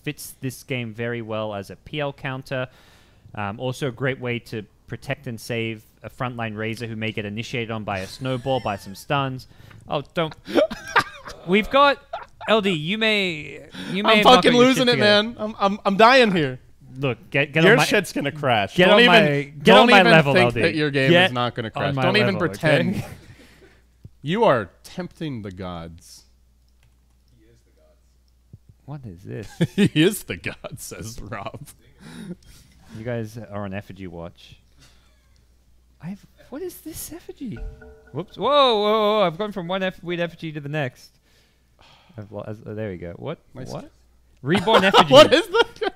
fits this game very well as a PL counter. Also a great way to protect and save a frontline Razor who may get initiated on by a snowball, by some stuns. Oh, don't. We've got LD. You may. I'm fucking losing it, man. I'm dying here. Look, get your on my, shit's gonna crash. Get don't on even, my, get don't on my even level, think LD. that your game is not gonna crash. Don't even pretend. Okay? You are tempting the gods. He is the gods. What is this? He is the god, says Rob. You guys are on effigy watch. What is this effigy? Whoops! Whoa! I've gone from one weird effigy to the next. There we go. What? Nice. What? Reborn effigy. What is that?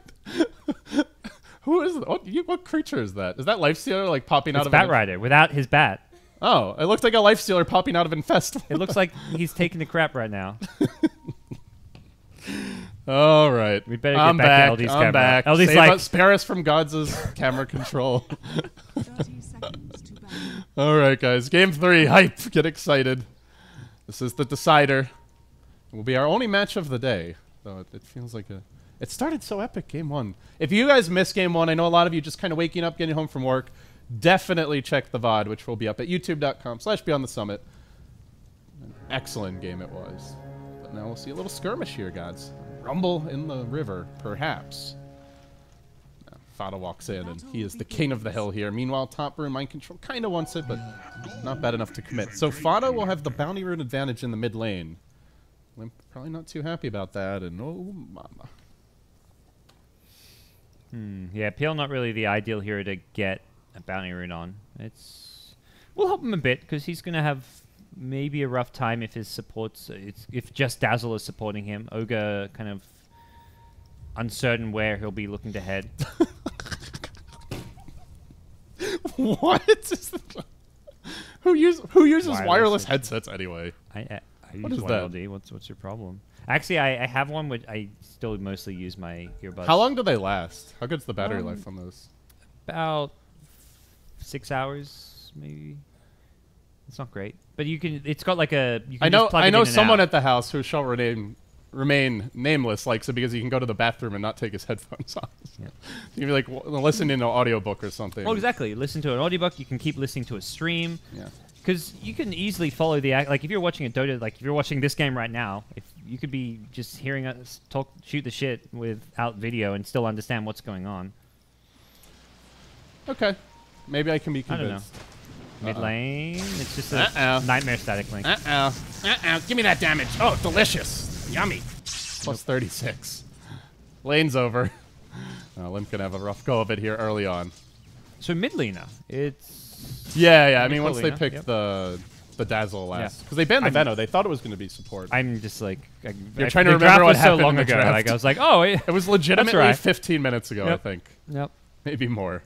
Who is it? What creature is that? Is that Lifestealer like popping out of Bat Rider without his bat. Oh, it looks like a Lifestealer popping out of Infest. It looks like he's taking the crap right now. All right. We better get back to LD's camera. I'm back. LD's Save like, us, spare us from Gods' camera control. 30 seconds to battle. All right, guys. Game 3. Hype. Get excited. This is the decider. It will be our only match of the day. Though it feels like a... It started so epic, Game 1. If you guys missed Game 1, I know a lot of you just kind of waking up, getting home from work. Definitely check the VOD, which will be up at youtube.com/BeyondTheSummit. An excellent game it was. But now we'll see a little skirmish here, guys. Rumble in the river, perhaps. Now, Fada walks in, and he is the king of the hill here. Meanwhile, Top Rune Mind Control kind of wants it, but not bad enough to commit. So Fada will have the Bounty Rune advantage in the mid lane. Limp probably not too happy about that, and oh mama. Yeah, PL not really the ideal hero to get a Bounty Rune on. We'll help him a bit, because he's going to have maybe a rough time if his supports... if just Dazzle is supporting him. Ogre kind of uncertain where he'll be looking to head. What? Who uses wireless headsets anyway? I What use is one that? LD. What's your problem? Actually, I have one, which I still mostly use my earbuds. How long do they last? How good's the battery life on those? About 6 hours, maybe. It's not great, but you can. It's got like a. You can just plug it I know in and someone out. at the house who shall remain nameless likes it because he can go to the bathroom and not take his headphones off. Yep. You can be like listening to an audiobook or something. Well, exactly. Listen to an audiobook. You can keep listening to a stream. Yeah. Because you can easily follow the act. Like if you're watching a Dota, like if you're watching this game right now, if you could be just hearing us shoot the shit without video and still understand what's going on. Okay. Maybe I can be I don't know. convinced. Mid lane, it's just a nightmare static link. Give me that damage. Oh, delicious. Yummy. Plus 36. Lane's over. Limp can have a rough go of it here early on. So mid laner, it's... Yeah. I mean, once they Lena, picked yep. the Dazzle last. Because they banned the Veno. They thought it was going to be support. I'm just like... You're trying to remember what happened so long in the ago. draft. Like I was like, oh... It was legitimately right. 15 minutes ago, I think. Yep. Maybe more.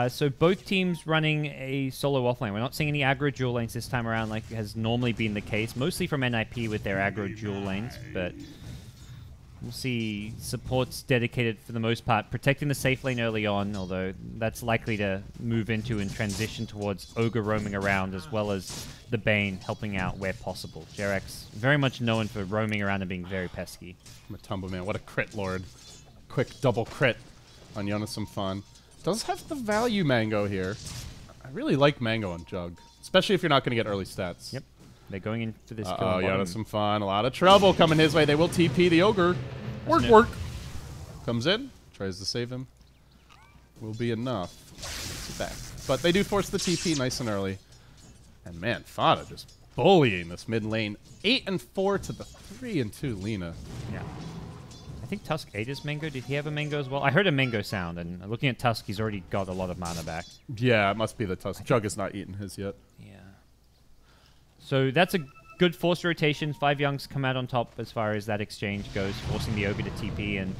So both teams running a solo offlane. We're not seeing any aggro dual lanes this time around like has normally been the case. Mostly from NiP with their aggro dual lanes, but we'll see supports dedicated for the most part, protecting the safe lane early on, although that's likely to move into and transition towards Ogre roaming around as well as the Bane helping out where possible. Jerex very much known for roaming around and being very pesky. Matumba, man, what a crit lord. Quick double crit on Yonasom Fan. Does have the value Mango here. I really like Mango on Jug, especially if you're not going to get early stats. Yep. They're going in for this kill. Oh, Yonasom Fan. A lot of trouble coming his way. They will TP the Ogre. Work. Comes in. Tries to save him. Will be enough. Back. But they do force the TP nice and early. And man, Fada just bullying this mid lane. 8 and 4 to the 3 and 2 Lina. Yeah. I think Tusk ate his Mango. Did he have a Mango as well? I heard a Mango sound, and looking at Tusk, he's already got a lot of mana back. Yeah, it must be the Tusk. Jug has not eaten his yet. Yeah. So that's a good forced rotation. 5JuNGz come out on top as far as that exchange goes, forcing the Ogre to TP, and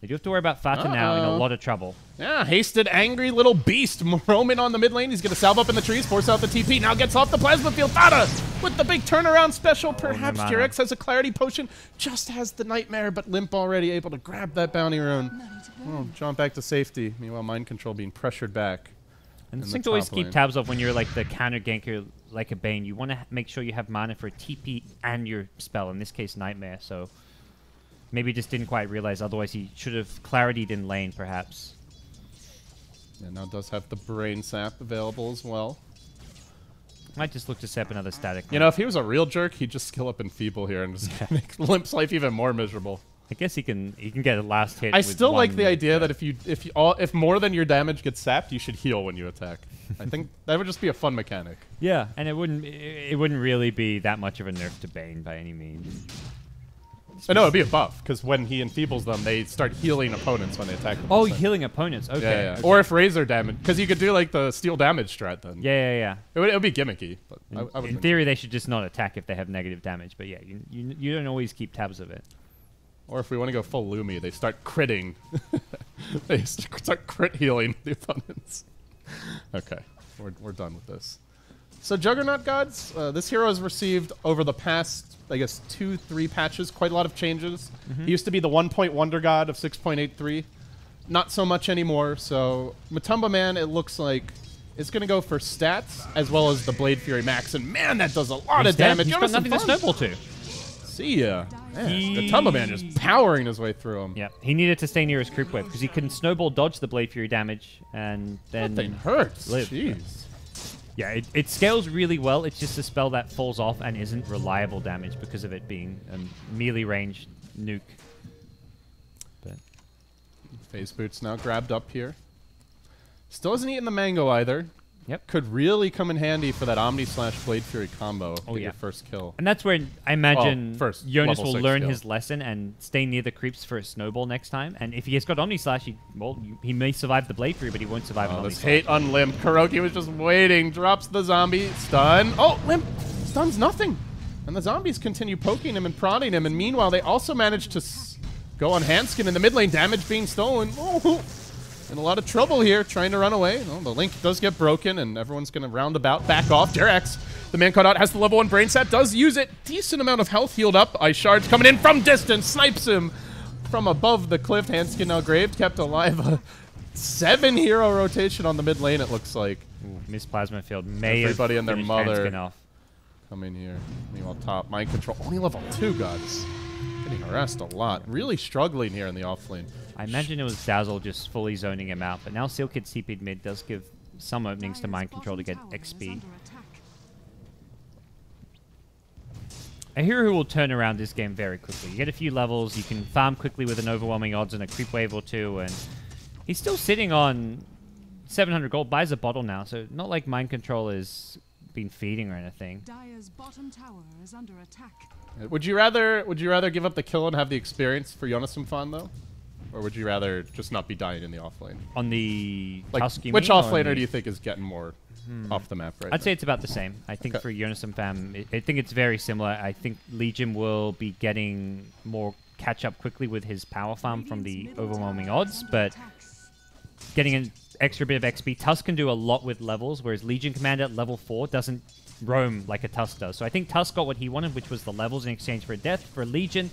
they do have to worry about Fata now in a lot of trouble. Yeah, hasted, angry little beast roaming on the mid lane. He's going to salve up in the trees, force out the TP. Now gets off the plasma field. Fata with the big turnaround special. Perhaps Jerex has a clarity potion. Just has the nightmare, but Limp already able to grab that bounty rune. Oh, jump back to safety. Meanwhile, mind control being pressured back. And the thing to always keep tabs of when you're like the counter ganker like a Bane, you want to make sure you have mana for a TP and your spell, in this case Nightmare, so Maybe just didn't quite realize, otherwise he should have clarity'd in lane, perhaps. Yeah, now does have the brain sap available as well. Might just look to set up another static. You know, if he was a real jerk, he'd just skill up Enfeeble here and just make Limp's life even more miserable. I guess he can get a last hit. I with still like one, the idea that if more than your damage gets sapped, you should heal when you attack. I think that would just be a fun mechanic. Yeah, and it wouldn't really be that much of a nerf to Bane by any means. No, it'd be a buff, because when he enfeebles them, they start healing opponents when they attack them. Oh, healing opponents. Okay. Yeah, yeah. Okay. Or if Razor damage, because you could do like the steal damage strat then. Yeah. It would be gimmicky, but I would In theory, they should just not attack if they have negative damage. But yeah, you don't always keep tabs of it. Or if we want to go full Lumi, they start critting. They start crit healing the opponents. Okay, we're done with this. So Juggernaut Gods, this hero has received over the past, I guess, 2-3 patches, quite a lot of changes. He used to be the 1-point Wonder God of 6.83. Not so much anymore, so Matumba Man, it looks like, is going to go for stats as well as the Blade Fury Max, and man, that does a lot of damage. He's got nothing to snowball to. See ya. Matumba Man just powering his way through him. Yeah, he needed to stay near his creep wave because he can snowball dodge the Blade Fury damage and then That thing hurts. live. Jeez. Yeah, it scales really well. It's just a spell that falls off and isn't reliable damage because of it being a melee range nuke. But Phase Boots now grabbed up here. Still hasn't eaten the mango either. Yep. Could really come in handy for that Omni / Blade Fury combo. Oh, Get yeah. your first kill. And that's where I imagine first Jonas level will 6 learn kill. his lesson and stay near the creeps for a snowball next time. And if he has got Omni Slash, he may survive the Blade Fury, but he won't survive an Omni This Slash. hate on Limp. Kuroki was just waiting. Drops the zombie. Stun. Oh, Limp stuns nothing. And the zombies continue poking him and prodding him. And meanwhile, they also manage to go on Hanskin in the mid lane. Damage being stolen. Oh, in a lot of trouble here, trying to run away. Well, the link does get broken, and everyone's going to roundabout back off. Derex, the man caught out, has the level 1 brain sap, does use it. Decent amount of health healed up. Ice Shards coming in from distance, snipes him from above the cliff. Hanskin now graved, kept alive. A 7-hero rotation on the mid lane, it looks like. Ooh, Miss Plasma Field may Everybody have and their finished mother. Hanskin off. Come in here. Meanwhile, top, mind control. Only level 2, Gods. Getting harassed a lot. Really struggling here in the off lane. I imagine it was Dazzle just fully zoning him out, but now Seal Kid CP'd mid does give some openings to mind control to get XP. A hero who will turn around this game very quickly. You get a few levels, you can farm quickly with an overwhelming odds and a creep wave or two, and he's still sitting on 700 gold, buys a bottle now, so not like mind control has been feeding or anything. Dire's bottom tower is under attack. Would you rather give up the kill and have the experience for Jonas Fan though? Or would you rather just not be dying in the offlane? On the Like, Tusk, you which mean, or offlaner on do you think is getting more off the map right I'd now? say it's about the same. I think Okay. for Jonas and Fam, I think it's very similar. I think Legion will be getting more catch up quickly with his power farm from the overwhelming odds, but getting an extra bit of XP. Tusk can do a lot with levels, whereas Legion Commander at level 4 doesn't roam like a Tusk does. So I think Tusk got what he wanted, which was the levels in exchange for a death. For Legion,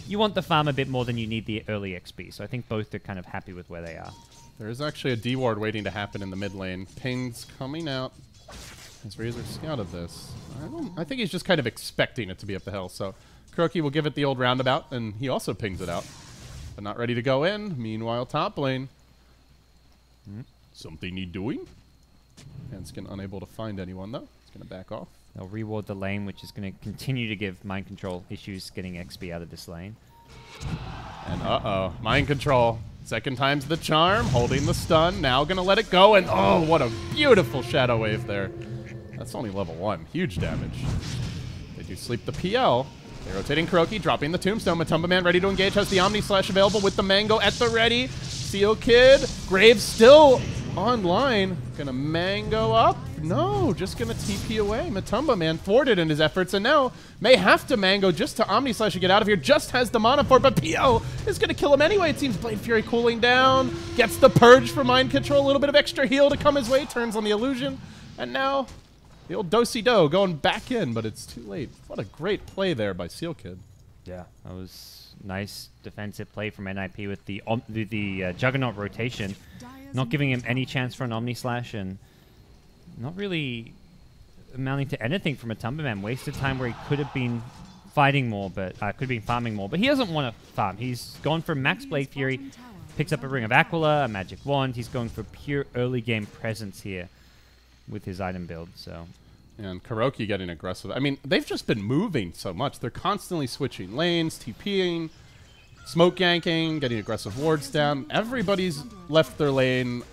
you want the farm a bit more than you need the early XP. So I think both are kind of happy with where they are. There is actually a D-ward waiting to happen in the mid lane. Ping's coming out. Has Razor scouted this? I think he's just kind of expecting it to be up the hill. So Kuroki will give it the old roundabout, and he also pings it out. But not ready to go in. Meanwhile, top lane. Something he doing? Hanskin unable to find anyone, though. He's going to back off. They'll reward the lane, which is going to continue to give mind control issues getting XP out of this lane. And uh-oh. Mind control. Second time's the charm. Holding the stun. Now going to let it go. And oh, what a beautiful shadow wave there. That's only level 1. Huge damage. They do sleep the PL. They're rotating Kuroki, dropping the Tombstone. Matumba Man ready to engage. Has the Omni Slash available with the Mango at the ready. Seal Kid. Graves still online. Gonna Mango up. No, just gonna TP away. Matumba Man thwarted in his efforts and now may have to Mango just to Omni Slash to get out of here. Just has the mana for it, but PL is gonna kill him anyway. It seems Blade Fury cooling down. Gets the Purge for mind control. A little bit of extra heal to come his way. Turns on the illusion. And now the old Do-si-do going back in, but it's too late. What a great play there by Seal Kid. Yeah, that was nice defensive play from NiP with the Juggernaut rotation, not giving him any chance for an Omni Slash and not really amounting to anything from a Matumba Man. Wasted time where he could have been fighting more, but could have been farming more. But he doesn't want to farm. He's gone for Max Blade Fury, picks up a Ring of Aquila, a Magic Wand. He's going for pure early game presence here with his item build. So, and Kuroki getting aggressive. I mean, they've just been moving so much. They're constantly switching lanes, TPing, smoke ganking, getting aggressive wards down. Everybody's left their lane.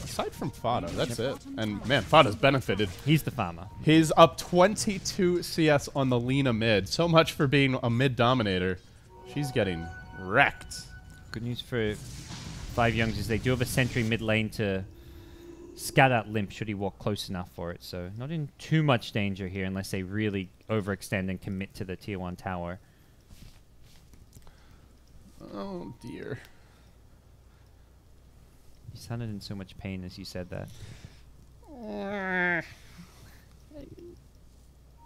Aside from Fada, that's it. And man, Fada's benefited. He's the farmer. He's up 22 CS on the Lina mid. So much for being a mid dominator. She's getting wrecked. Good news for 5JuNGz is they do have a sentry mid lane to scout out Limp should he walk close enough for it. So not in too much danger here unless they really overextend and commit to the tier 1 tower. Oh dear. You sounded in so much pain as you said that.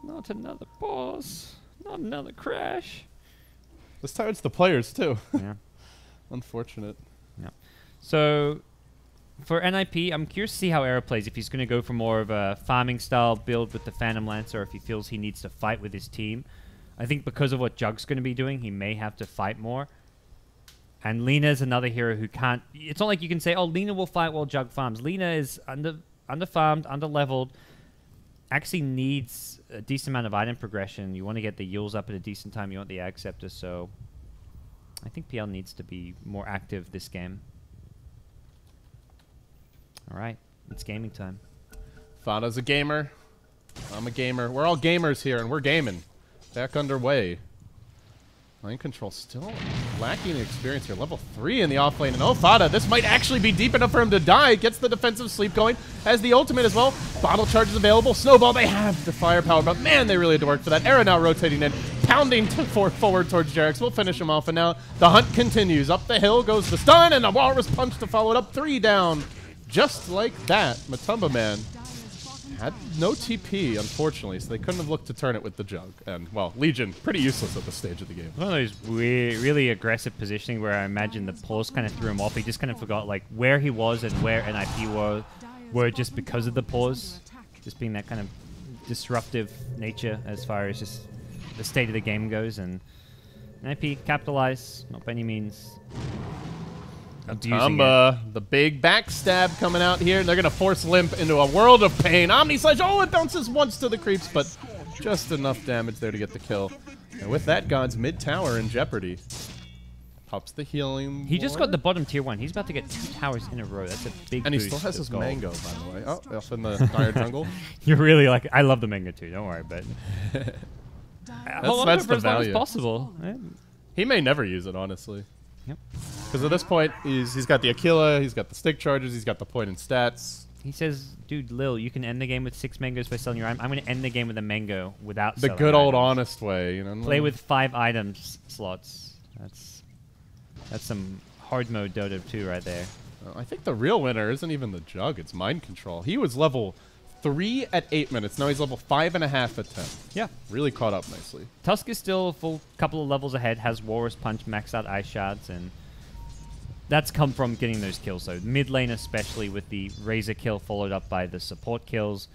Not another boss. Not another crash. This time it's the players too. Yeah. Unfortunate. Yeah. So for NiP, I'm curious to see how Era plays. If he's going to go for more of a farming style build with the Phantom Lancer, or if he feels he needs to fight with his team. I think because of what Jug's going to be doing, he may have to fight more. And Lina's another hero who can't... It's not like you can say, oh, Lina will fight while Jug farms. Lina is under-farmed, under-leveled, actually needs a decent amount of item progression. You want to get the Yules up at a decent time. You want the Ag Scepter, so... I think PL needs to be more active this game. Alright, it's gaming time. Fada's a gamer. I'm a gamer. We're all gamers here, and we're gaming. Back underway. Mind control still lacking experience here. Level 3 in the off lane. And oh, Fada, this might actually be deep enough for him to die. Gets the defensive sleep going. Has the ultimate as well. Bottle charge is available. Snowball, they have the firepower. But man, they really had to work for that. Era now rotating in. Pounding forward towards Jarex. We'll finish him off. And now the hunt continues. Up the hill goes the stun. And the Walrus Punch to follow it up. 3 down. Just like that. Matumba Man had no TP, unfortunately, so they couldn't have looked to turn it with the Jug. And, well, Legion, pretty useless at this stage of the game. One of those really aggressive positioning where I imagine the pause kind of threw him off. He just kind of forgot like where he was and where NiP were just because of the pause. Just being that kind of disruptive nature as far as just the state of the game goes. And NiP capitalize, not by any means abusing it. The big backstab coming out here. They're going to force Limp into a world of pain. Omni Slash, oh, it bounces once to the creeps, but just enough damage there to get the kill. And with that, God's mid tower in jeopardy. Pops the healing. He just got the bottom tier 1. He's about to get 2 towers in a row. That's a big And he boost still has of his gold. mango, by the way. Oh, off in the dire jungle. You're really like, I love the mango too, don't worry, but... hold on that's to it for the as long as value. possible. He may never use it, honestly. Yep. Because at this point, he's got the Aquila, he's got the stick charges, he's got the point in stats. He says, dude, Lil, you can end the game with 6 mangoes by selling your item. I'm going to end the game with a mango without The selling good old items. honest way, you know. Play with 5 items slots. That's some hard mode Dota 2 right there. I think the real winner isn't even the Jug, it's mind control. He was level 3 at 8 minutes. Now he's level 5.5 at 10. Yeah. Really caught up nicely. Tusk is still a full couple of levels ahead, has Walrus Punch, maxed out Ice Shards, and that's come from getting those kills. So mid lane especially with the Razor kill followed up by the support kills.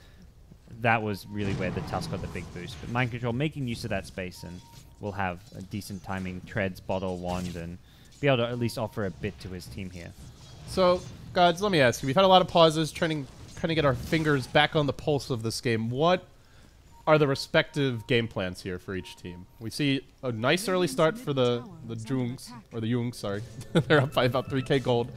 That was really where the Tusk got the big boost. But mind control making use of that space and will have a decent timing, treads, bottle, wand, and be able to at least offer a bit to his team here. So, Gods, let me ask you. We've had a lot of pauses trying to get our fingers back on the pulse of this game. What are the respective game plans here for each team? We see a nice early start for the JuNGz, or the JuNGz, sorry. They're up by about 3k gold,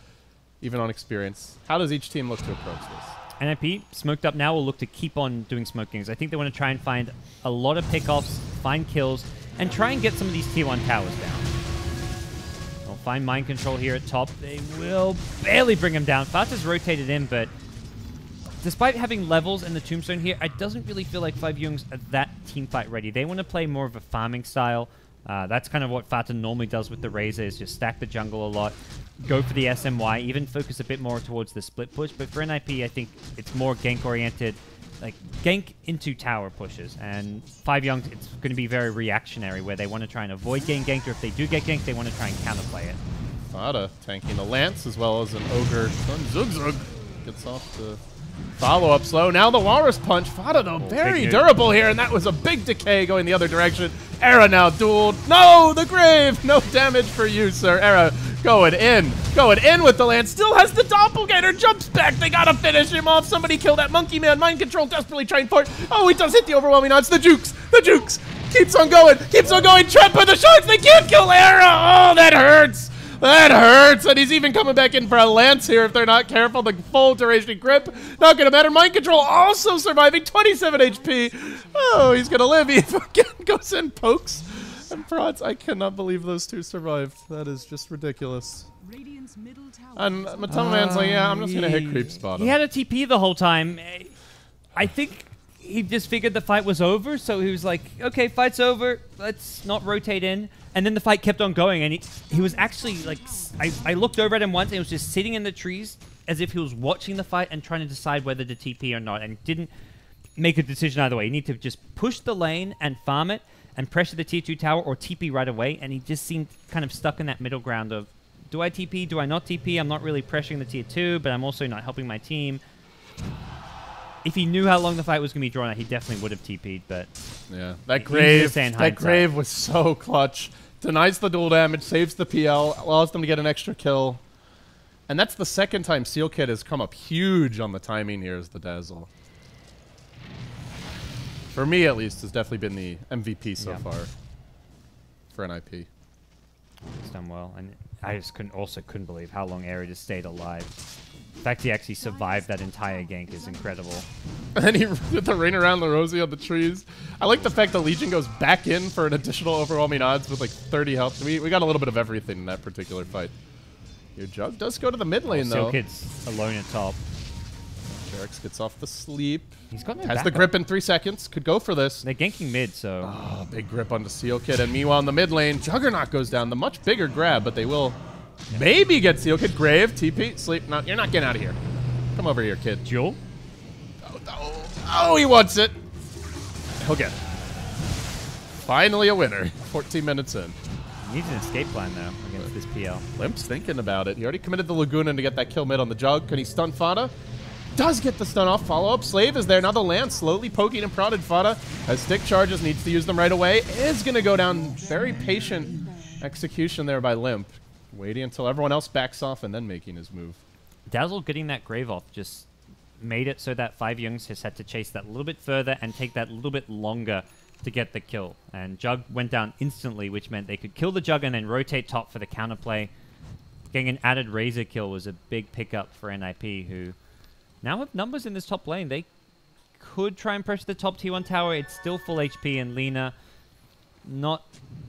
even on experience. How does each team look to approach this? NiP, smoked up now, will look to keep on doing smoke gangs. I think they want to try and find a lot of pickoffs, find kills, and try and get some of these tier 1 towers down. They'll find mind control here at top. They will barely bring him down. Fata's rotated in, but despite having levels in the tombstone here, it doesn't really feel like 5JuNGz are that teamfight ready. They want to play more of a farming style. That's kind of what Fata normally does with the Razor, is just stack the jungle a lot, go for the SMY, even focus a bit more towards the split push. But for NiP, I think it's more gank-oriented, like gank into tower pushes. And 5JuNGz, it's going to be very reactionary, where they want to try and avoid getting ganked, or if they do get ganked, they want to try and counterplay it. Fata tanking a Lance as well as an Ogre. Zug gets off the follow-up slow. Now the Walrus Punch. Fata, though, very durable here, and that was a big decay going the other direction. Era now dueled. No, the grave. No damage for you, sir. Era going in with the land. Still has the doppelganger. Jumps back. They gotta finish him off. Somebody kill that monkey man. Mind control desperately trying for it. Oh, he does hit the overwhelming odds. The jukes. The jukes. Keeps on going. Keeps on going. Trapped by the sharks. They can't kill Era. Oh, that hurts. That hurts, and he's even coming back in for a lance here if they're not careful. The full duration grip, not gonna matter. Mind control also surviving, 27 HP. Oh, he's gonna live. He again goes in, pokes, and prods. I cannot believe those two survived. That is just ridiculous. Radiant's middle tower And Matoma Man's like, yeah, I'm just gonna hit creep spot him. He had a TP the whole time. I think he just figured the fight was over, so he was like, okay, fight's over. Let's not rotate in. And then the fight kept on going, and he was actually like, I looked over at him once, and he was just sitting in the trees as if he was watching the fight and trying to decide whether to TP or not, and didn't make a decision either way. He needed to just push the lane and farm it and pressure the tier 2 tower or TP right away, and he just seemed kind of stuck in that middle ground of, do I TP, do I not TP? I'm not really pressuring the tier 2, but I'm also not helping my team. If he knew how long the fight was going to be drawn out, he definitely would have TP'd, but... Yeah, that grave was so clutch. Denies the dual damage, saves the PL, allows them to get an extra kill. And that's the second time Seal Kid has come up huge on the timing here as the Dazzle. For me, at least, has definitely been the MVP so far for NiP. He's done well, and I just couldn't believe how long Era just stayed alive. The fact he actually survived that entire gank is incredible. And then he did the rain around the Rosie on the trees. I like the fact that Legion goes back in for an additional overwhelming odds with like 30 health. We got a little bit of everything in that particular fight. Your Jug does go to the mid lane though. Seal Kid's alone at top. JuNGz gets off the sleep. He's got no Has the backup. grip in 3 seconds. Could go for this. They're ganking mid, so... Oh, big grip onto Seal Kid. And meanwhile in the mid lane, Juggernaut goes down. The much bigger grab, but they will maybe get Seal Kid. Grave, TP, sleep. No, you're not getting out of here. Come over here, kid. Jewel? Oh, he wants it. He'll get it. Finally a winner. 14 minutes in. He needs an escape plan, though, against this PL. Limp's thinking about it. He already committed the Laguna to get that kill mid on the Jug. Can he stun Fada? Does get the stun off. Follow-up. Slave is there. Now the Lance slowly poking and prodded Fada. Has stick charges. Needs to use them right away. Is going to go down. Very patient execution there by Limp. Waiting until everyone else backs off and then making his move. Dazzle getting that grave off just made it so that 5JuNGz has had to chase that a little bit further and take that a little bit longer to get the kill. And Jug went down instantly, which meant they could kill the Jug and then rotate top for the counterplay. Getting an added Razor kill was a big pickup for NiP, who now have numbers in this top lane. They could try and pressure the top tier 1 tower. It's still full HP, and Lina not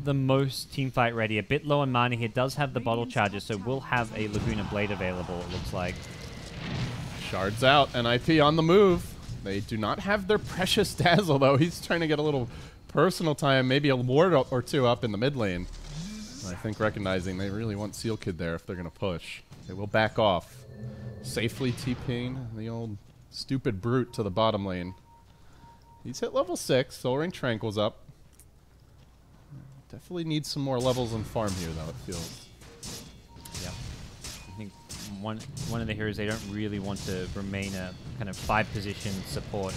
the most teamfight ready. A bit low on mana here. Does have the bottle charges, so will have a Laguna Blade available, it looks like. Shards out. NiP on the move. They do not have their precious Dazzle, though. He's trying to get a little personal time, maybe a ward or two up in the mid lane. I think recognizing they really want Seal Kid there if they're going to push. They will back off. Safely TPing the old stupid brute to the bottom lane. He's hit level 6. Soul Ring Tranquil's up. Definitely needs some more levels on farm here, though, it feels. Yeah. I think one of the heroes, they don't really want to remain a kind of 5-position support.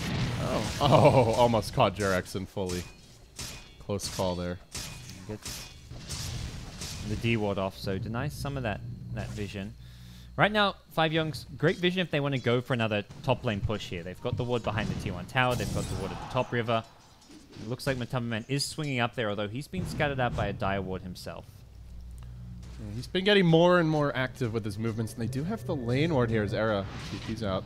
Oh, almost caught JuNGz fully. Close call there. Gets the D ward off, so denies some of that vision. Right now, 5JuNGz, great vision if they want to go for another top lane push here. They've got the ward behind the tier 1 tower, they've got the ward at the top river. It looks like Matoma Man is swinging up there, although he's been scattered out by a dire ward himself. Yeah, he's been getting more and more active with his movements, and they do have the lane ward here as Era. TP's out.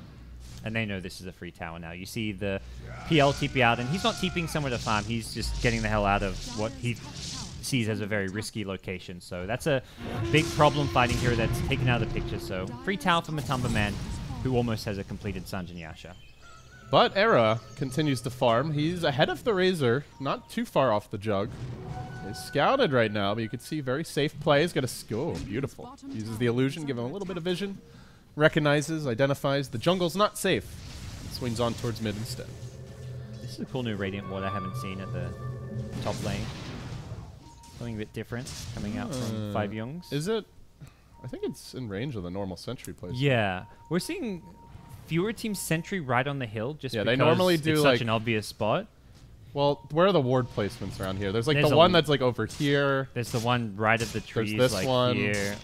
And they know this is a free tower now. You see the PL TP out, and he's not TPing somewhere to farm. He's just getting the hell out of what he sees as a very risky location. So that's a big problem fighting hero that's taken out of the picture. So free tower for Matoma Man, who almost has a completed Sanjin Yasha. But Era continues to farm. He's ahead of the Razor, not too far off the Jug. He's scouted right now, but you can see very safe play. He's got a skill. Beautiful. Uses the illusion, give him a little bit of vision. Recognizes, identifies. The jungle's not safe. Swings on towards mid instead. This is a cool new Radiant ward I haven't seen at the top lane. Something a bit different coming out from 5JuNGz. Is it? I think it's in range of the normal sentry place. Yeah. We're seeing fewer teams sentry right on the hill just yeah, because they normally do it's like such an obvious spot. Well, where are the ward placements around here? There's like There's the one that's like over here. There's the one right at the trees, this like one. here.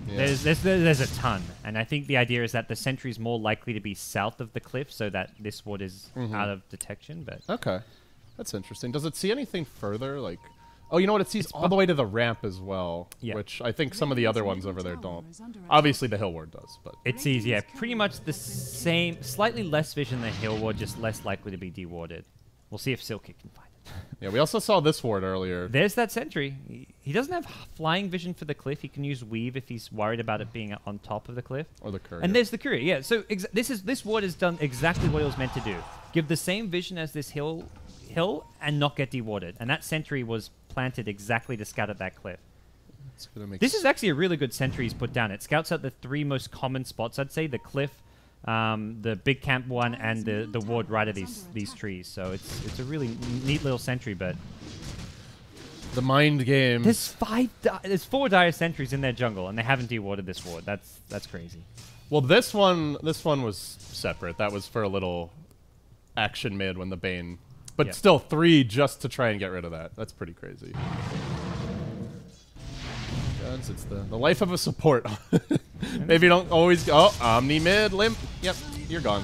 Yeah. There's a ton, and I think the idea is that the sentry is more likely to be south of the cliff, so that this ward is out of detection. But Okay, that's interesting. Does it see anything further? Like, oh, you know what? It sees all the way to the ramp as well, Yeah. which I think some of the other ones over there don't. Obviously, the hill ward does, but it sees, yeah, pretty much the same, slightly less vision than hill ward, just less likely to be dewarded. We'll see if Silky can find it. yeah. We also saw this ward earlier. There's that sentry. He doesn't have flying vision for the cliff. He can use weave if he's worried about it being on top of the cliff. Or the courier. And there's the courier. Yeah. So this ward has done exactly what it was meant to do. Give the same vision as this hill, and not get dewarded. And that sentry was planted exactly to scout at that cliff. It's gonna make This is actually a really good sentry he's put down. It scouts out the 3 most common spots, I'd say: the cliff, the big camp one, and the ward right of these trees. So it's a really neat little sentry. But the mind game. there's 4 dire sentries in their jungle, and they haven't dewarded this ward. That's crazy. Well, this one was separate. That was for a little action mid when the Bane, but Yeah. still 3 just to try and get rid of that. That's pretty crazy. Guys, it's the life of a support. Maybe you don't always go, oh, Omni mid, limp. Yep, you're gone.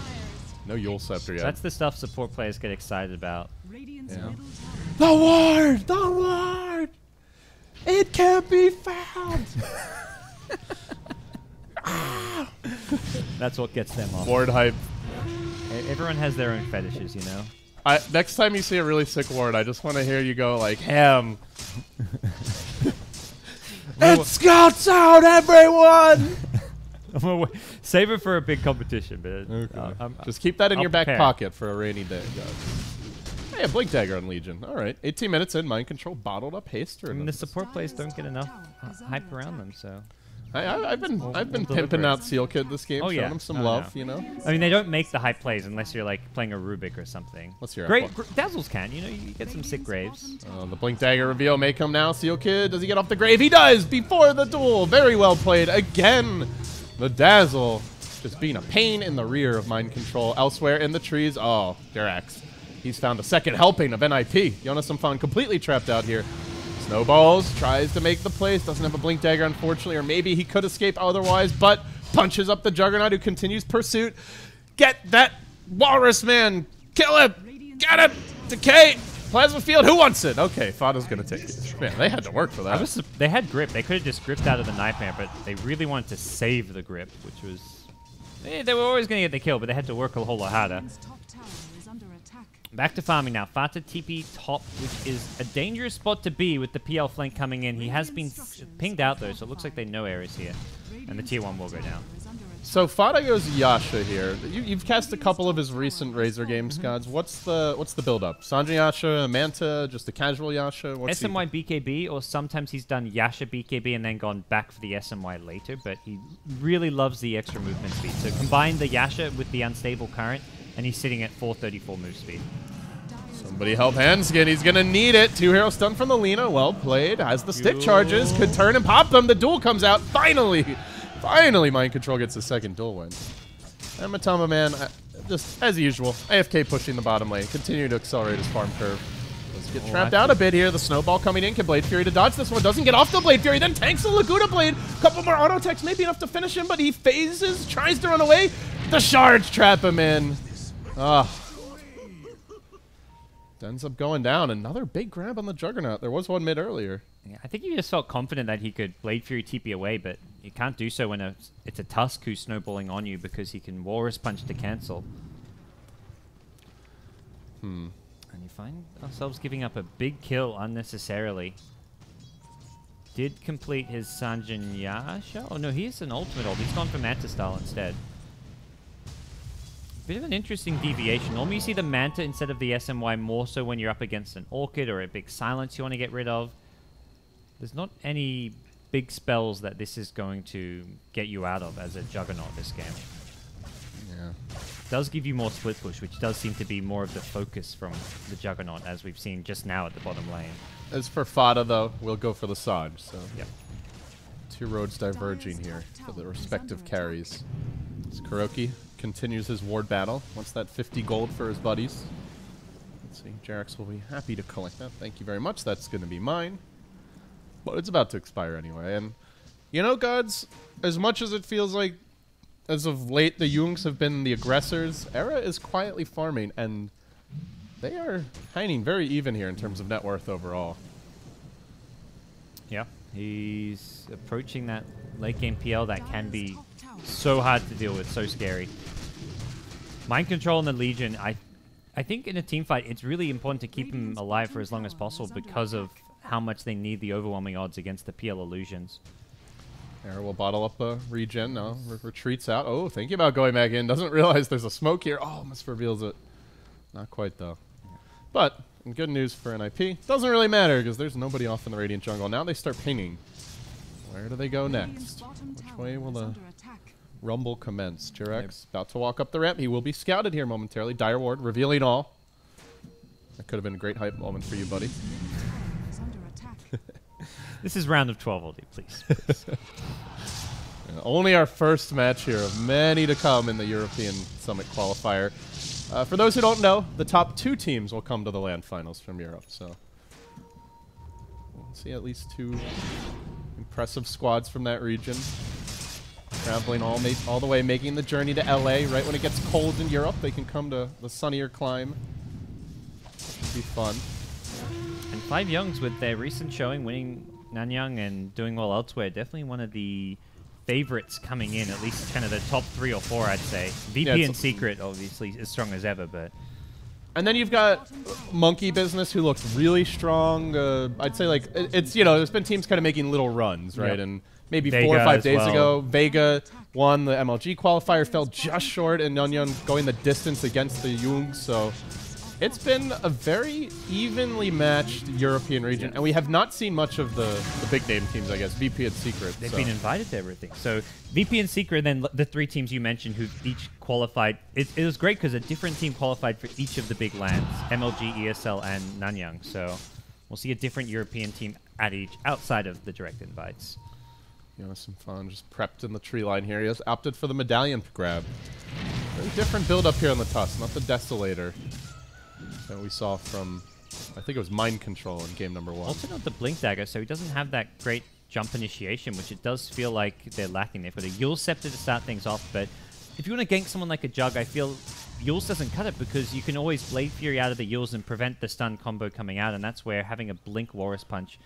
No Yule Scepter yet. That's the stuff support players get excited about. Radiant's Yeah. middle tower The ward! The ward! It can't be found! That's what gets them off. Ward hype. Everyone has their own fetishes, you know. Next time you see a really sick ward, I just want to hear you go like, ham. It scouts out everyone! Save it for a big competition, but Just keep that in I'll your back prepare. pocket for a rainy day, guys. Hey, a Blink Dagger on Legion. All right, 18 minutes in, Mind Control, bottled up Haster. I mean, the support players don't get enough hype around them, so. I've been we'll pimping deliver out it. Seal Kid this game, Oh, showing yeah. him some Oh, love, no. you know? I mean, they don't make the hype plays unless you're like playing a Rubik or something. Let's hear it. Great, Dazzles can, you know, you get some sick graves. The Blink Dagger reveal may come now. Seal Kid, does he get off the grave? He does before the duel. Very well played. Again, the Dazzle just being a pain in the rear of Mind Control. Elsewhere in the trees, oh, Dirax. He's found a second helping of NiP. Jonas Umfan completely trapped out here. Snowballs, tries to make the plays, doesn't have a Blink Dagger, unfortunately, or maybe he could escape otherwise, but punches up the Juggernaut, who continues pursuit. Get that Walrus Man! Kill him! Get him! Decay! Plasma Field, who wants it? Okay, Fada's gonna take it. Man, they had to work for that. They had grip. They could have just gripped out of the Nightmare, but they really wanted to save the grip, which was... They were always going to get the kill, but they had to work a whole lot harder. Radiant's top tower is under attack. Back to farming now. Fata TP top, which is a dangerous spot to be with the PL flank coming in. He has been pinged out, though, so it looks like they know areas here. And the tier 1 will go down. So Fada goes Yasha here. You've cast a couple of his recent Razor games, Gods. What's the build-up? Sanji Yasha, Manta, just a casual Yasha? What's SMY BKB, or sometimes he's done Yasha BKB and then gone back for the SMY later, but he really loves the extra movement speed. So combine the Yasha with the unstable current, and he's sitting at 434 move speed. Somebody help Hanskin. He's going to need it. 2 hero stun from the Lina. Well played. Has the stick charges. Could turn and pop them. The duel comes out. Finally. Finally, Mind Control gets the second duel win. And Matama Man, just as usual, AFK pushing the bottom lane. Continue to accelerate his farm curve. Let's get trapped out a bit here. The snowball coming in. Can Blade Fury to dodge this one. Doesn't get off the Blade Fury. Then tanks the Laguna Blade. Couple more auto attacks. Maybe enough to finish him, but he phases. Tries to run away. The shards trap him in. Ends up going down. Another big grab on the Juggernaut. There was one mid earlier. Yeah, I think he just felt confident that he could Blade Fury TP away, but you can't do so when it's a Tusk who's snowballing on you because he can Walrus Punch to cancel. And you find ourselves giving up a big kill unnecessarily. Did complete his Sanjin Yasha? Oh no, he's an ultimate ult. He's gone for Manta style instead. Bit of an interesting deviation. Normally you see the Manta instead of the SMY more so when you're up against an Orchid or a big Silence you want to get rid of. There's not any big spells that this is going to get you out of as a Juggernaut this game. Yeah. It does give you more split push, which does seem to be more of the focus from the Juggernaut, as we've seen just now at the bottom lane. As for Fada, though, we'll go for the Saj. So Yep. 2 roads diverging here for the respective carries. As Kuroki continues his ward battle. Wants that 50 gold for his buddies. Let's see. Jarex will be happy to collect that. Thank you very much. That's going to be mine. But it's about to expire anyway. And, you know, gods, as much as it feels like as of late the Jungs have been the aggressors, Era is quietly farming, and they are hanging very even here in terms of net worth overall. Yeah, he's approaching that late game PL that can be so hard to deal with, so scary. Mind control in the Legion, I think in a team fight, it's really important to keep him alive for as long as possible because of how much they need the overwhelming odds against the PL illusions. Era will bottle up a regen. No, retreats out. Oh, thinking about going back in. Doesn't realize there's a smoke here. Oh, almost reveals it. Not quite, though. But, good news for NiP. Doesn't really matter because there's nobody off in the Radiant jungle. Now they start pinging. Where do they go next? Which way will the rumble commence? Jarex about to walk up the ramp. He will be scouted here momentarily. Dire Ward revealing all. That could have been a great hype moment for you, buddy. This is round of 12, Oldie, please. Only our first match here of many to come in the European Summit qualifier. For those who don't know, the top 2 teams will come to the LAN finals from Europe. So we'll see at least 2 impressive squads from that region. Traveling all the way, making the journey to LA. Right when it gets cold in Europe, they can come to the sunnier climb. Should be fun. And 5JuNGz, with their recent showing, winning Nanyang and doing well elsewhere, definitely one of the favorites coming in, at least kind of the top 3 or 4, I'd say. VP and Secret, obviously, as strong as ever, but... And then you've got Monkey Business, who looks really strong. I'd say, like, it's, you know, there's been teams kind of making little runs, right? Yep. And maybe Vega 4 or 5 days ago, Vega won the MLG qualifier, fell just short, and Nanyang going the distance against the Jungs, so... It's been a very evenly matched European region, and we have not seen much of the big name teams, I guess, VP and Secret. They've been invited to everything. So VP and Secret, then the 3 teams you mentioned who each qualified. It was great because a different team qualified for each of the big lands, MLG, ESL, and Nanyang. So we'll see a different European team at each outside of the direct invites. You know, some fun. Just prepped in the tree line here. He has opted for the medallion grab. Very different build up here on the Tusk, not the Desolator that we saw from, I think it was Mind Control in game number 1. Also not the Blink Dagger, so he doesn't have that great jump initiation, which it does feel like they're lacking. They've got a Yule Scepter to start things off, but if you want to gank someone like a Jug, I feel Yules doesn't cut it because you can always Blade Fury out of the Yules and prevent the stun combo coming out, and that's where having a Blink Walrus Punch,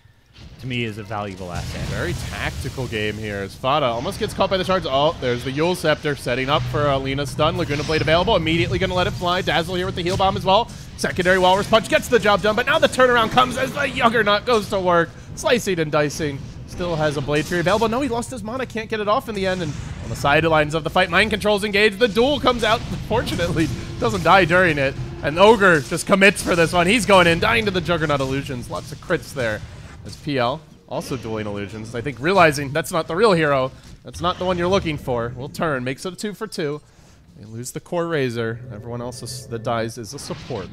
to me, is a valuable asset. Very tactical game here as Fada almost gets caught by the shards. Oh, there's the Yule Scepter setting up for Lina stun. Laguna Blade available. Immediately going to let it fly. Dazzle here with the heal bomb as well. Secondary Walrus Punch gets the job done, but now the turnaround comes as the Juggernaut goes to work. Slicing and dicing. Still has a Blade Fury available. No, he lost his mana. Can't get it off in the end. And on the sidelines of the fight, Mind Control's engaged. The duel comes out. Fortunately, doesn't die during it. And Ogre just commits for this one. He's going in, dying to the Juggernaut illusions. Lots of crits there. As PL, also dueling illusions. I think realizing that's not the real hero. That's not the one you're looking for. Will turn, makes it a 2 for 2. They lose the core Razor. Everyone else that dies is a support.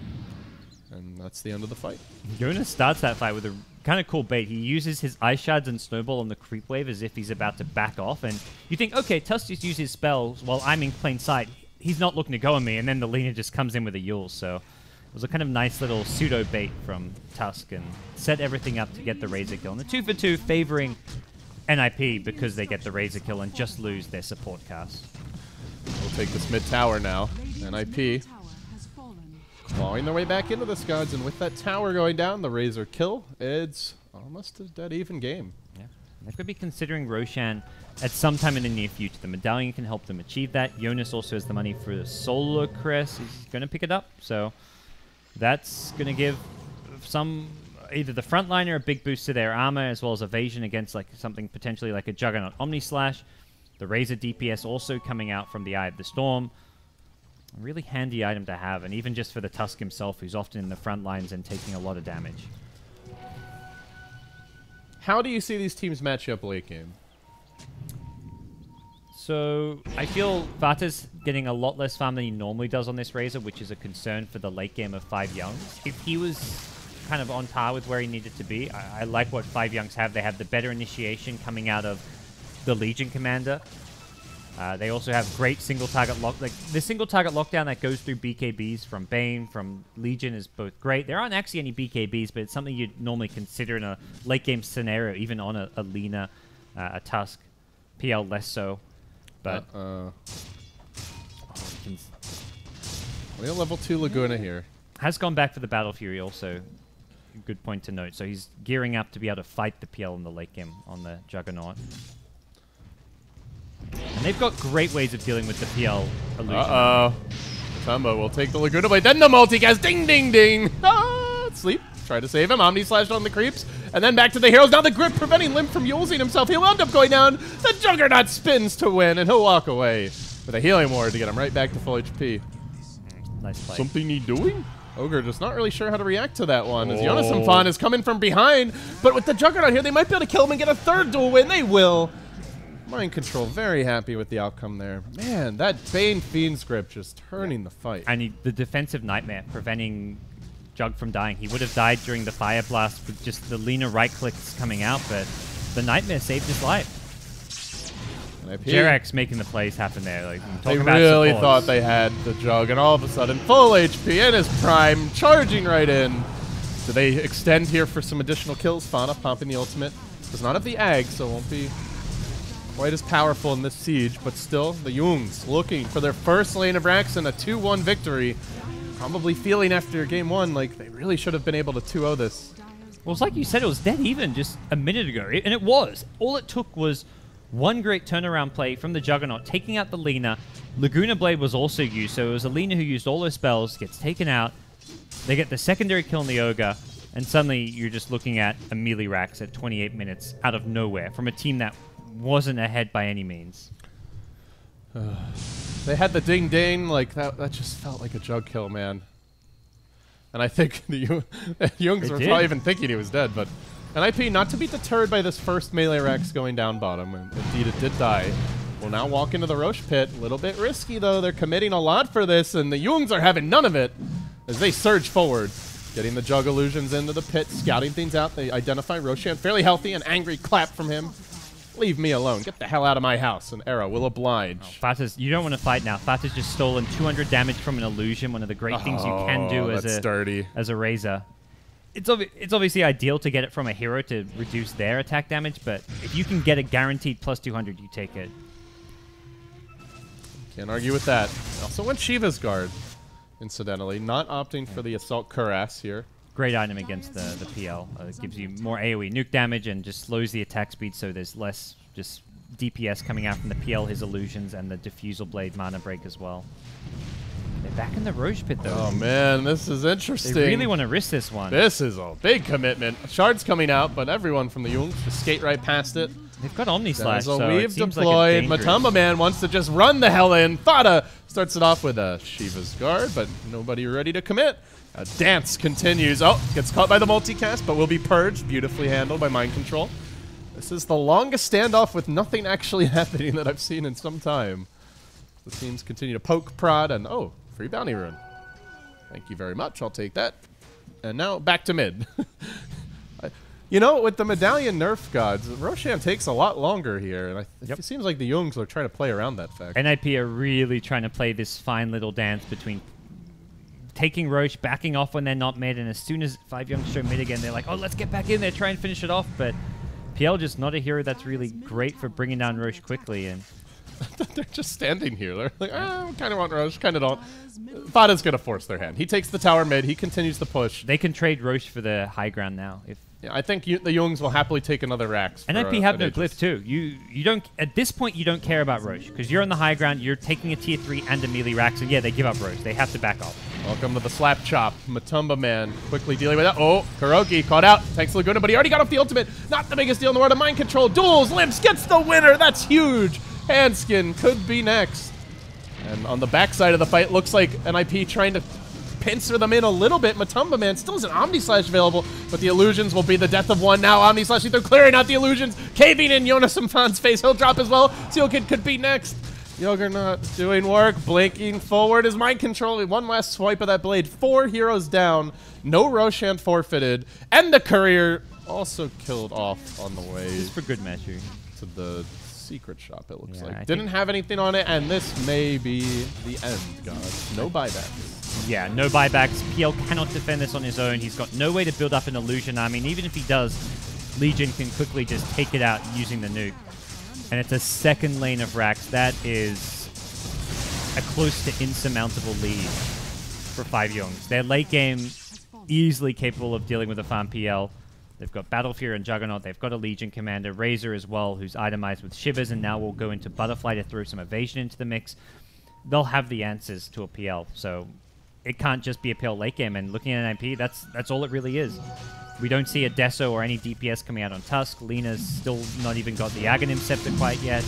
And that's the end of the fight. Yona starts that fight with a kind of cool bait. He uses his Ice Shards and Snowball on the creep wave as if he's about to back off. And you think, okay, Tusk just used his spells while I'm in plain sight. He's not looking to go on me. And then the Lina just comes in with a Yule. So it was a kind of nice little pseudo bait from Tusk and set everything up to get the Razor kill. And the 2 for 2 favoring NiP because they get the Razor kill and just lose their support cast. We'll take this mid tower now. NiP clawing their way back into this, gods, and with that tower going down, the Razor kill, it's almost a dead even game. Yeah, they could be considering Roshan at some time in the near future. The medallion can help them achieve that. Jonas also has the money for the Solar Crest. He's going to pick it up, so that's going to give some, either the frontliner a big boost to their armor as well as evasion against like something potentially like a Juggernaut Omni Slash. The Razor DPS also coming out from the Eye of the Storm. A really handy item to have, and even just for the Tusk himself, who's often in the front lines and taking a lot of damage. How do you see these teams match up late game? So I feel Vata's getting a lot less farm than he normally does on this Razor, which is a concern for the late game of 5JuNGz. If he was kind of on par with where he needed to be, I like what 5JuNGz have. They have the better initiation coming out of the Legion Commander. They also have great single target lock. Like the single target lockdown that goes through BKBs from Bane, from Legion is both great. There aren't actually any BKBs, but it's something you'd normally consider in a late game scenario, even on a Lina, a Tusk, PL less so. But we have level 2 Laguna here. Has gone back for the Battle Fury also. Good point to note. So he's gearing up to be able to fight the PL in the late game on the Juggernaut. And they've got great ways of dealing with the PL illusion. Uh-oh. Matumba will take the Laguna Blade, then the multicast. Ding, ding, ding. Ah, sleep. Try to save him. Omni slashed on the creeps. And then back to the heroes. Now the grip preventing Limp from using himself. He'll end up going down. The Juggernaut spins to win, and he'll walk away with a healing ward to get him right back to full HP. Nice play. Something he doing? Ogre just not really sure how to react to that one. As Yonasamfan is coming from behind. But with the Juggernaut here, they might be able to kill him and get a third duel win. They will. Mind Control very happy with the outcome there. Man, that Bane Fiend's grip just turning the fight. And the defensive nightmare preventing Jug from dying. He would have died during the Fire Blast with just the Lina right clicks coming out, but the nightmare saved his life. Jerax making the plays happen there. Like, they really thought they had the Jug, and all of a sudden, full HP in his prime, charging right in. Do they extend here for some additional kills? Fauna popping the ultimate. Does not have the Ag, so won't be quite as powerful in this siege, but still, the Jungs looking for their first lane of racks and a 2-1 victory. Probably feeling after game 1 like they really should have been able to 2-0 this. Well, it's like you said, it was dead even just a minute ago, and it was. All it took was one great turnaround play from the Juggernaut, taking out the Lina. Laguna Blade was also used, so it was a Lina who used all her spells, gets taken out. They get the secondary kill on the Ogre, and suddenly you're just looking at a melee racks at 28 minutes out of nowhere from a team that wasn't ahead by any means. They had the ding ding, like that just felt like a Jug kill, man. And I think the Jungs were probably even thinking he was dead, but NiP not to be deterred by this first melee Rex going down bottom, and indeed it did die. Will now walk into the Roche pit. A little bit risky though, they're committing a lot for this, and the Jungs are having none of it as they surge forward. Getting the Jug illusions into the pit, scouting things out. They identify Roshan fairly healthy, an angry clap from him. Leave me alone. Get the hell out of my house. And Arrow will oblige. Oh, Fata's, you don't want to fight now. Fata's just stolen 200 damage from an illusion, one of the great things you can do as a Razor. It's obviously ideal to get it from a hero to reduce their attack damage, but if you can get a guaranteed plus 200, you take it. Can't argue with that. Also went Shiva's Guard, incidentally. Not opting for the Assault Cuirass here. Great item against the PL. It gives you more AoE nuke damage and just slows the attack speed, so there's less just DPS coming out from the PL, his illusions, and the Diffusal Blade mana break as well. They're back in the Roche pit, though. Oh, man, this is interesting. They really want to risk this one. This is a big commitment. Shard's coming out, but everyone from the Jungs just skate right past it. They've got Omni Slash, so we've deployed. Like Matumba Man wants to just run the hell in. Fata starts it off with a Shiva's Guard, but nobody ready to commit. A dance continues. Oh, gets caught by the multicast, but will be purged. Beautifully handled by Mind Control. This is the longest standoff with nothing actually happening that I've seen in some time. The teams continue to poke, prod, and oh, free bounty rune. Thank you very much. I'll take that. And now back to mid. You know, with the Medallion nerf gods, Roshan takes a lot longer here, and it seems like the Jungs are trying to play around that fact. NiP are really trying to play this fine little dance between taking Roche, backing off when they're not mid, and as soon as 5JuNGz show mid again, they're like, oh, let's get back in there, try and finish it off, but PL just not a hero that's really great for bringing down Roche quickly, and they're just standing here. They're like, I kind of want Roche, kind of don't. Fada's going to force their hand. He takes the tower mid, he continues the push. They can trade Roche for the high ground now. Yeah, I think the Jungs will happily take another Rax. NiP have no glyph too. You don't, at this point, you don't care about Roche, because you're on the high ground, you're taking a tier 3 and a melee Rax, and yeah, they give up Roche. They have to back off. Welcome to the slap chop. Matumba Man quickly dealing with that. Oh, Kuroki caught out. Thanks Laguna, but he already got off the ultimate. Not the biggest deal in the world of Mind Control. Duels, Limps gets the winner. That's huge. Handskin could be next. And on the backside of the fight, looks like NiP trying to pincer them in a little bit. Matumba Man still has an Omni Slash available, but the illusions will be the death of one. Now Omni Slash, they're clearing out the illusions. Caving in Yonasamfan's face. He'll drop as well. Seal Kid could be next. Juggernaut doing work, blinking forward is Mind Control. One last swipe of that blade. 4 heroes down. No Roshan forfeited. And the courier also killed off on the way. This is for good measure. To the secret shop, it looks Yeah, like. I Didn't have anything on it, and this may be the end, guys. No buyback. Yeah, no buybacks. PL cannot defend this on his own. He's got no way to build up an illusion army, and even if he does, Legion can quickly just take it out using the nuke. And it's a second lane of racks. That is a close to insurmountable lead for 5JuNGz. Their late game easily capable of dealing with a farm PL. They've got Battlefury and Juggernaut. They've got a Legion Commander, Razor as well, who's itemized with Shivers, and now we'll go into Butterfly to throw some evasion into the mix. They'll have the answers to a PL, so it can't just be a PL late game. And looking at NiP, that's all it really is. We don't see a Deso or any DPS coming out on Tusk. Lena's still not even got the Aghanim Scepter quite yet.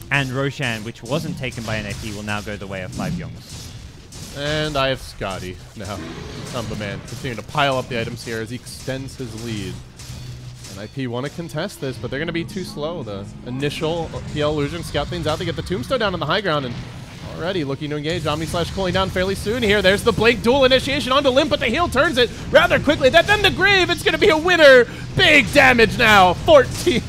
And Roshan, which wasn't taken by NiP, will now go the way of 5JuNGz. And I have Scotty now. Man continuing to pile up the items here as he extends his lead. And NiP want to contest this, but they're going to be too slow. The initial PL illusion scout things out. They get the tombstone down on the high ground, and already looking to engage. Omni Slash cooling down fairly soon here. There's the Blink dual initiation onto Limp, but the heal turns it rather quickly. Then the Grave, it's going to be a winner. Big damage now. 14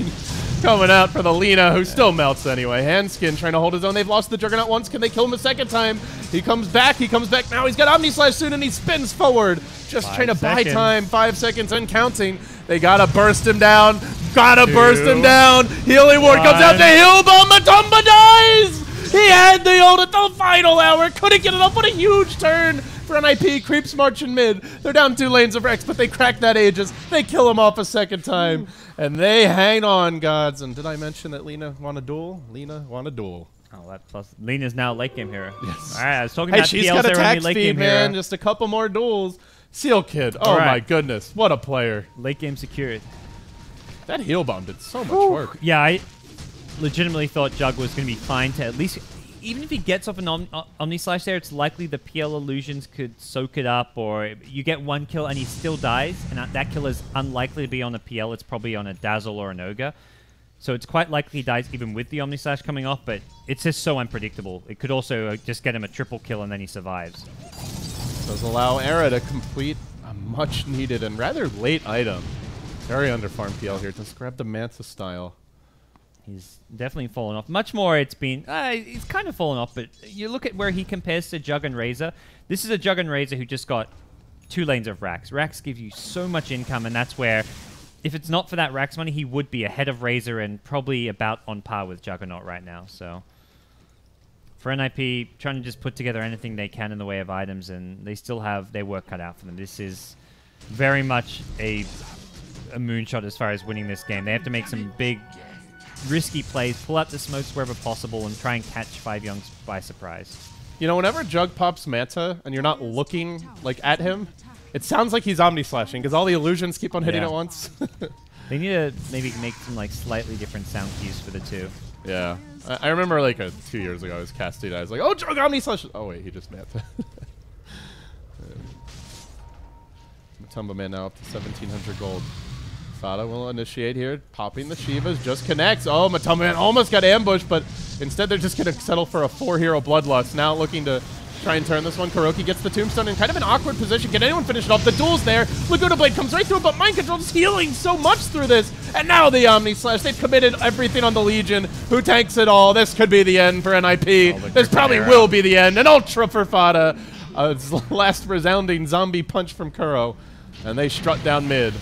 coming out for the Lina, who still melts anyway. Handskin trying to hold his own. They've lost the Juggernaut once. Can they kill him a second time? He comes back now. He's got Omni Slash soon, and he spins forward. Just trying to buy time. 5 seconds and counting. They gotta burst him down. Burst him down. Healing Ward comes out to heal bomb. Matumba dies! He had the ult at the final hour. Couldn't get it up. What a huge turn for NiP. Creeps marching mid. They're down 2 lanes of Rex, but they crack that Aegis. They kill him off a second time. And they hang on, gods. And did I mention that Lina won a duel? Lina won a duel. Oh, that plus Lena's now late game hero. Yes. All right, I was talking Hey, about she's PLs. got They're only attack late speed, game man. hero. Just a couple more duels. Seal Kid. Oh, right. my goodness. What a player. Late game secured. That heal bomb did so much work. Yeah, I legitimately thought Jug was going to be fine to at least, even if he gets off an Omni Slash there, it's likely the PL illusions could soak it up, or you get 1 kill and he still dies, and that kill is unlikely to be on a PL. It's probably on a Dazzle or an Ogre. So it's quite likely he dies even with the Omni Slash coming off, but it's just so unpredictable. It could also just get him a triple kill and then he survives. Does allow Era to complete a much needed and rather late item. Very underfarmed PL here. Just grab the Manta style. He's definitely fallen off. Much more it's been... he's kind of fallen off, but you look at where he compares to Jug and Razor. This is a Jug and Razor who just got 2 lanes of Racks. Racks give you so much income, and that's where, if it's not for that Racks money, he would be ahead of Razor and probably about on par with Juggernaut right now. So for NiP, trying to just put together anything they can in the way of items, and they still have their work cut out for them. This is very much a moonshot as far as winning this game. They have to make some big, risky plays, pull out the smokes wherever possible, and try and catch 5JuNGz by surprise. You know, whenever Jug pops Manta and you're not looking like at him, it sounds like he's Omni Slashing because all the illusions keep on hitting at once. They need to maybe make some like slightly different sound cues for the two. Yeah. I remember like 2 years ago I was casting. I was like, oh, Jug Omni Slash. Oh, wait, he just Manta. Matumba Man now up to 1,700 gold. Fada will initiate here, popping the Shivas, just connects. Oh, Matumba Man almost got ambushed, but instead they're just going to settle for a 4-hero Bloodlust. Now looking to try and turn this one. Kuroki gets the Tombstone in kind of an awkward position. Can anyone finish it off? The duel's there. Laguna Blade comes right through it, but Mind Control is healing so much through this. And now the Omni Slash. They've committed everything on the Legion, who tanks it all. This could be the end for NiP. This probably will be the end. An Ultra for Fada. Last resounding zombie punch from Kuro. And they strut down mid.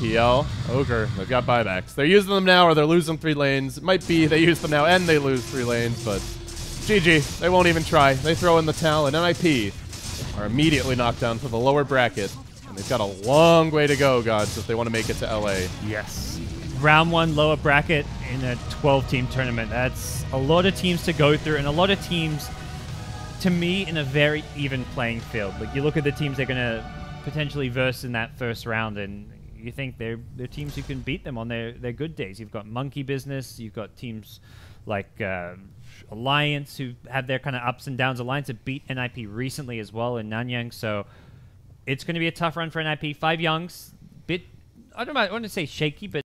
PL, Ogre, they've got buybacks. They're using them now or they're losing 3 lanes. It might be they use them now and they lose 3 lanes, but GG. They won't even try. They throw in the towel, and NiP are immediately knocked down for the lower bracket. And they've got a long way to go, gods, if they want to make it to LA. Yes. Round 1 lower bracket in a 12-team tournament. That's a lot of teams to go through, and a lot of teams, to me, in a very even playing field. Like, you look at the teams they're going to potentially verse in that first round, and you think they're teams who can beat them on their good days. You've got Monkey Business, you've got teams like Alliance who have their kind of ups and downs. Alliance have beat NiP recently as well in Nanyang, so it's going to be a tough run for NiP. 5JuNGz, I want to say shaky, but